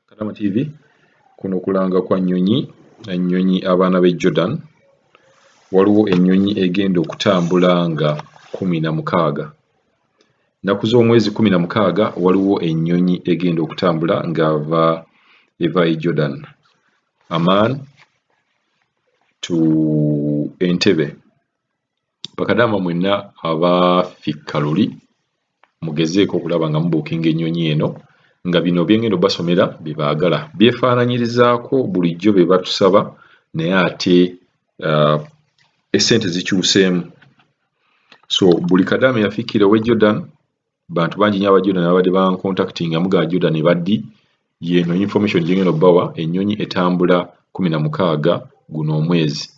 Kadama TV kuno kulanga kwa ennyonyi abaana b'e Jordan. Waliwo ennyonyi egenda okutambula nga 16. Nnaku z'omwezi 16 waliwo ennyonyi egenda okutambula eva e Jordan. Amman to Entebbe. Bakadama mwenna abafika luli mugezeeko okulaba nga mubuukinga ennyonyi eno nga bino byengenda obbasomera bye baagala. Byefaananyirizaako bulijjo bye batusaba naye ate essente zikyuseemu. So buli kadaama eyafikkira ow'e Jordan, bantu bangi nnyo aba Jordan abadde bancontactinga muga Jordan baddi, yeeno information gyengenda obbawa, ennyonyi etambula 16 guno omwezi.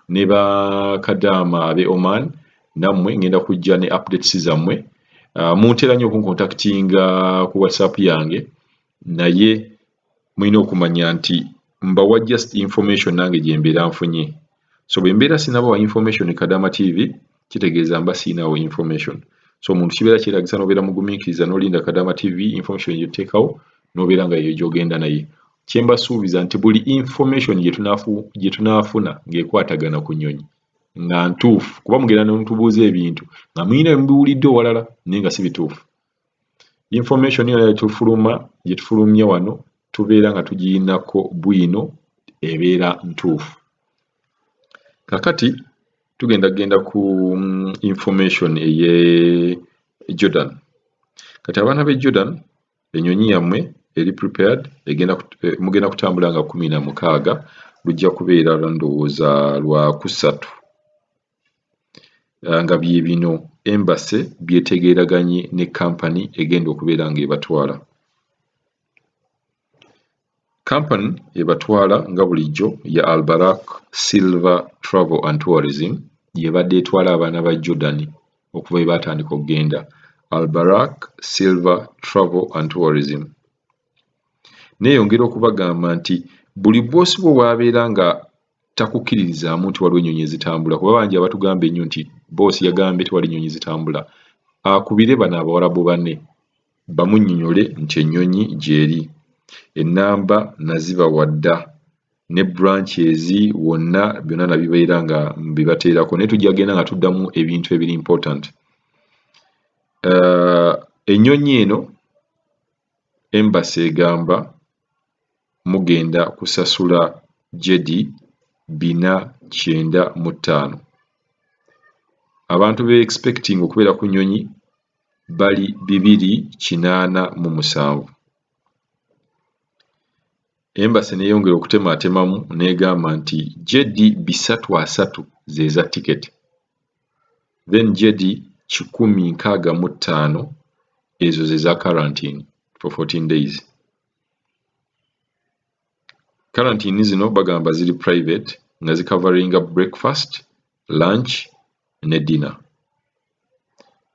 Ne bakadaama ab'e Oman nammwe ngenda kujja ne updates zammwe. Muntera nnyo okuncontactinga ku WhatsApp yange, naye mulina okumanya nti mbawa just information nange gye mbeera nfunye. So bwe mbeera sinnabawa information Kadama TV kitegeeza mba siinawo information. So omuntu kibeera kyeragisa n'obeera mugumiikiriza n'olinda Kadama TV information gy'oteekawo n'obeera nga yeyo gy'ogenda naye. Kye mbasuubiza nti buli information gye tunaafuna ng'ekwatagana ku nnyonyi nga ntuufu, kuba mugenda n'omutubuuza ebintu nga mulina bye mubiwulidde owalala naye nga si bituufu. Information yonna gye tufulumya wano tubeera nga tugirinako bwino ebeera ntuufu. Kakati tugenda ku information ey'e Jordan. Kati abaana b'e Jordan, ennyonyi yammwe eri prepared, mugenda kutambula nga 16, lujja kubeera ndowooza lwa kusatu. Nga bye bino Embassy byetegeeraganye ne kampani egenda okubeera ng'ebatwala. Kampani ebatwala nga bulijjo ya Al-Barak Silver Travel and Tourism, y'ebadde etwala abaana ba Jordan okuva bwe baatandika okugenda. Al-Barak Silver Travel and Tourism. Neeyongera okubagamba nti buli boosi bwo bw'abeera nga takukkiririzaamu nti waliwo ennyonyi ezitambula, kuba bangi abatugamba ennyo nti boosi yagambye tewali nnyonyi zitambula, akubire bano Abawarabu banne bamunnyonnyole nti ennyonyi gy'eri. Ennamba nazibawa dda ne branches wonna byonna nabibeera nga mbibateerako, naye tujja genda nga tuddamu ebintu ebiri important. Ennyonyi eno Embassy egamba mugenda kusasula jedi 495. Abantu be expecting okubeera ku nnyonyi bali 287. Embassy neeyongera okutematemamu n'egamba nti jedi 330 ze za tiketi, then jedi 165 ezo ze za quarantine for 14 days. Quarantine zino bagamba ziri private nga zicoveringa breakfast, lunch ne dinner.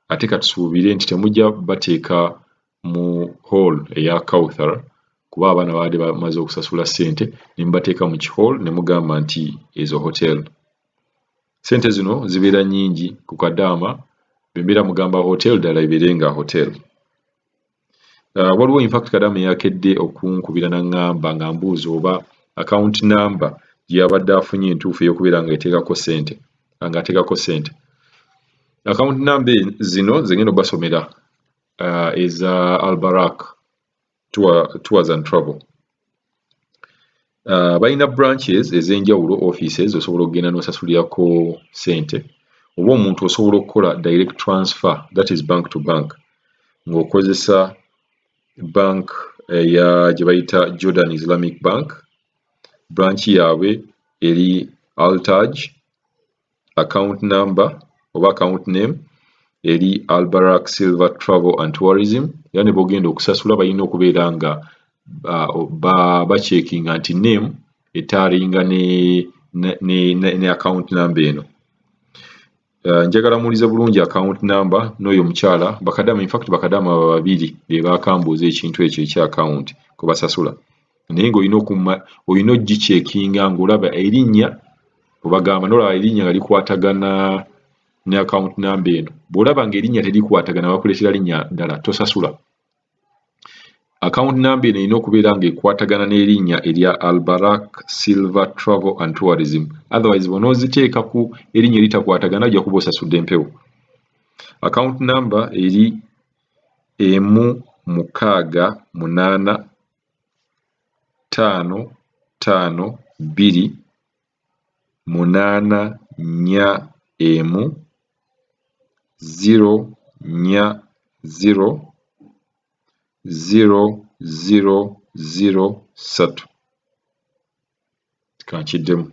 Ate katusuubire nti temujja bateeka mu hall eya Kauthar, kuba abaana baadde bamaze okusasula ssente ne mubateeka mu kihall ne mugamba nti ezo hotel. Ssente zino zibeera nnyingi ku kadaama, bembeera mugamba hotel ddala ebeere nga hotel. Waliwo in fact kadaama eyakedde okunkubira n'aŋŋamba nga mbuuza oba account number gye yabadde afunye entuufu ey'okubeera ng'ateekako ssente. Account number zino ze ngenda obbasomera eza Al-Barak Tours and Travel. Balina branches ez'enjawulo, offices osobola okugenda n'osasulirako ssente, oba omuntu osobola okukola direct transfer, that is bank to bank, ng'okozesa bank gye bayita Jordan Islamic Bank. Branch yaabwe eri Al-Taj, account number oba account name eri Al-Barak Silver Travel and Tourism. Era ne bw'ogenda okusasula balina okubeera nga bacekinga nti name etaalinga ne account number eno. Njagala muwulize bulungi account number n'oyo omukyala. Bakadaama, in fact bakadaama babiri be baakambuuza ekintu ekyo ekya account kwe basasula, naye ng'olina ogicekinga ng'olaba erinnya bwebagamba, n'olaba erinnya nga likwatagana ne account number eno. Bw'olaba ng'erinnya terikwatagana bakuleetera linnya ddala tosasula. Account number eno erina okubeera ng'ekwatagana n'erinnya erya Albarak Silver Travel and Tourism. Otherwise bw'onooziteeka ku erinnya eritakwatagana ojja kuba osasudde empewo. Account number eri 1-5-5-2-4-1-0-0-0-0-3. Kankiddemu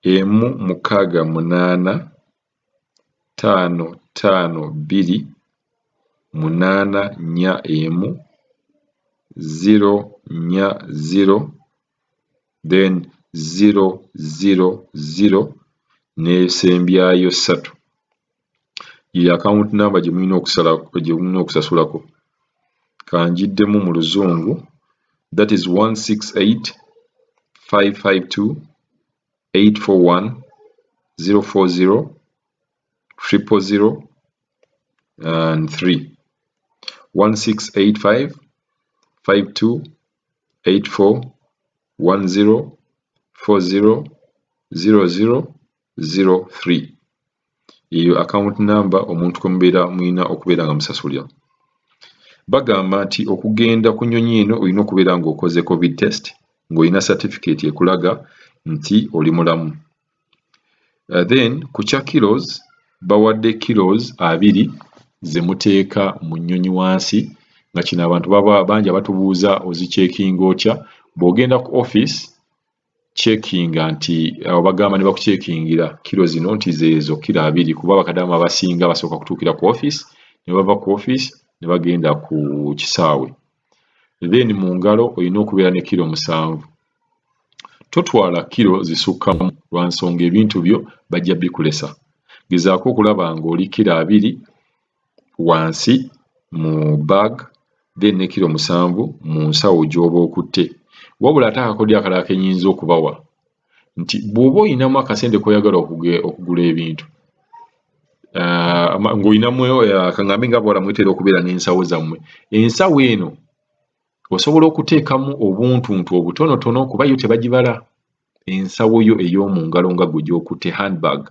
1-6-5-2-8-4-1-0-0-0 then 0-0-0 n'esembyayo 3. Ye account number gye mulina okusasulako. Kanjiddemu mu Luzungu, that is 1-6-8-5-5-2-8-4-1-0-0-0-3. 1-6-8-5-2-8-4-1-0-0-0-0-3. Eyo account number omuntu kwe mubeera mulina okubeera nga musasulira. Bagamba nti okugenda ku nnyonyi eno olina okubeera ng'okoze COVID test, ng'olina certificate ekulaga nti oli mulamu. Then ku kya kilos bawadde kilos 2 ze muteeka mu nnyonyi wansi, nga kino abantu baba bangi abatubuuza ozicheckinga otya. Bw'ogenda ku office checkinga nti bagamba ne bakucheckingira kilo zino nti zeezo kilo 2, kuba bakadamu abasinga basooka kutuukira ku office ne bava ku office ne bagenda ku kisaawe. Then mu ngalo olina okubeera ne kilo 7. Totwala kilo zisukkamu lwa nsonga ebintu byo bajja bikulesa. Gezaako okulaba ng'oli kilo 2 wansi mu bag, then ne kilo 7 mu nsawo gy'oba okutte. Wabula ate akakodyo akalala ke nnyinza okubawa nti bw'oba olinamu akasente k'oyagala okugula ebintu, ng'olinamu kaŋŋambe nga bawala mwetera okubeera n'ensawo zammwe. Ensawo eno osobola okuteekamu obuntuntu obutonotono kuba yo tebagibala. Ensawo yo ey'omu ngalo nga gwe gy'okutte, handbag.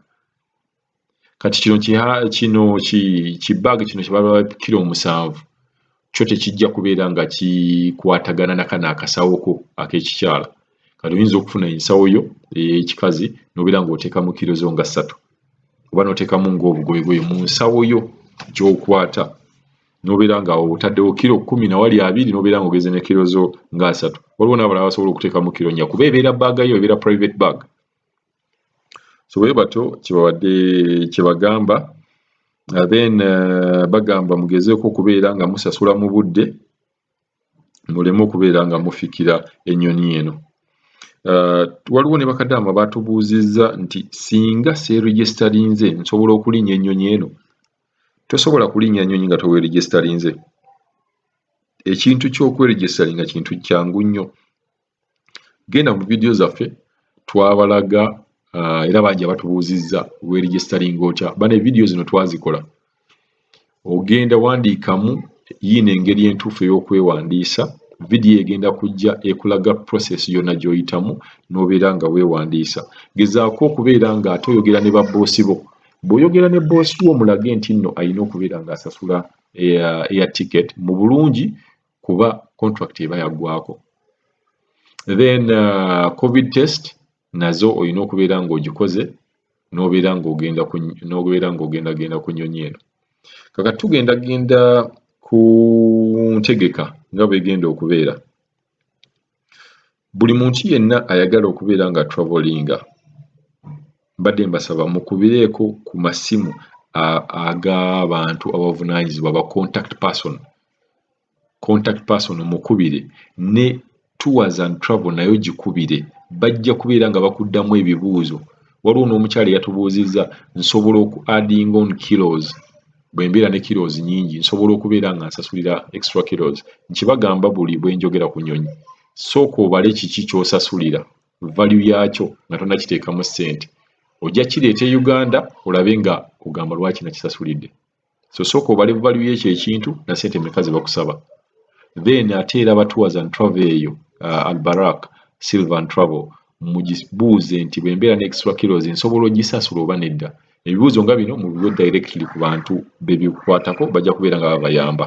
Kati kino kibbaga kino kye baba kilo 7 kyo tekijja kubeera nga kikwatagana nakano akasawo ko ak'ekikyala. Kati oyinza okufuna ensawo yo ey'ekikazi n'obeera ng'oteekamu kilo zo nga 3, oba n'oteekamu ng'obugoyegoye mu nsawo yo gy'okwata, n'obeera nga otaddewo kilo 10 na wali 2 n'obeera ng'ogeze ne kilo zo nga 3. Waliwo n'abalala basobola okuteekamu kilo 4 kuba ebeera baaga yo ebeera private bag. So bwe bato kye bagamba. Then bagamba mugezeeko okubeera nga musasula mu budde, muleme okubeera nga mufikira ennyonyi eno. Waliwo ne bakadamu baatubuuzizza nti singa seeregisterinze nsobola okulinnya ennyonyi eno. Tosobola kulinnya nnyonyi nga toweeregisterinze. Ekintu ky'okweregisteringa kintu kyangu nnyo. Genda mu vidiyo zaffe twabalaga era bangi abatubuuzizza weeregisteringa otya. Bano evidiyo zino twazikola. Ogenda wandiikamu yiino engeri entuufu ey'okwewandiisa. Vidiyo egenda kujja ekulaga process yonna gy'oyitamu n'obeera nga weewandiisa. Gezaako okubeera nga ate oyogera ne babboosi bo. Bw'oyogera ne boosi wo mulage nti nno alina okubeera ng'asasula air ticket mu bulungi kuba contract eba yaggwako. Then COVID test nazo olina okubeera ng'ogikoze n'obeera ng'ogenda ku nnyonyi eno. Kaka tugenda ku ntegeka nga bw'egenda okubeera. Buli muntu yenna ayagala okubeera nga travelinga, mbadde mbasaba mukubireeko ku masimu ag'abantu abavunaanyizibwa ba contact person mukubire, ne tours and travel nayo gikubire. Bajja kubeera nga bakuddamu ebibuuzo. Waliwo n'omukyala yatubuuzizza nsobola oku adding on kilos. Bwe mbeera ne kilos nnyingi nsobola okubeera nga nsasulira extra kilos. Nkibagamba buli bwe njogera ku nnyonyi, sooka obale kiki ky'osasulira, value yaakyo nga tonnakiteekamu ssente. Ojja kireeta e Uganda olabe nga ogamba lwaki nakisasulidde. So sooka obale value y'ekyo ekintu na ssente mmeka ze bakusaba. then ate era tours and travel eyo Albarak Silver and Travel mugibuuze nti bwe mbeera ne extra kilos nsobola ogisasula oba nedda. Ebibuuzo nga bino mubiwe directly ku bantu bebikukwatako bajja kubeera nga babayamba.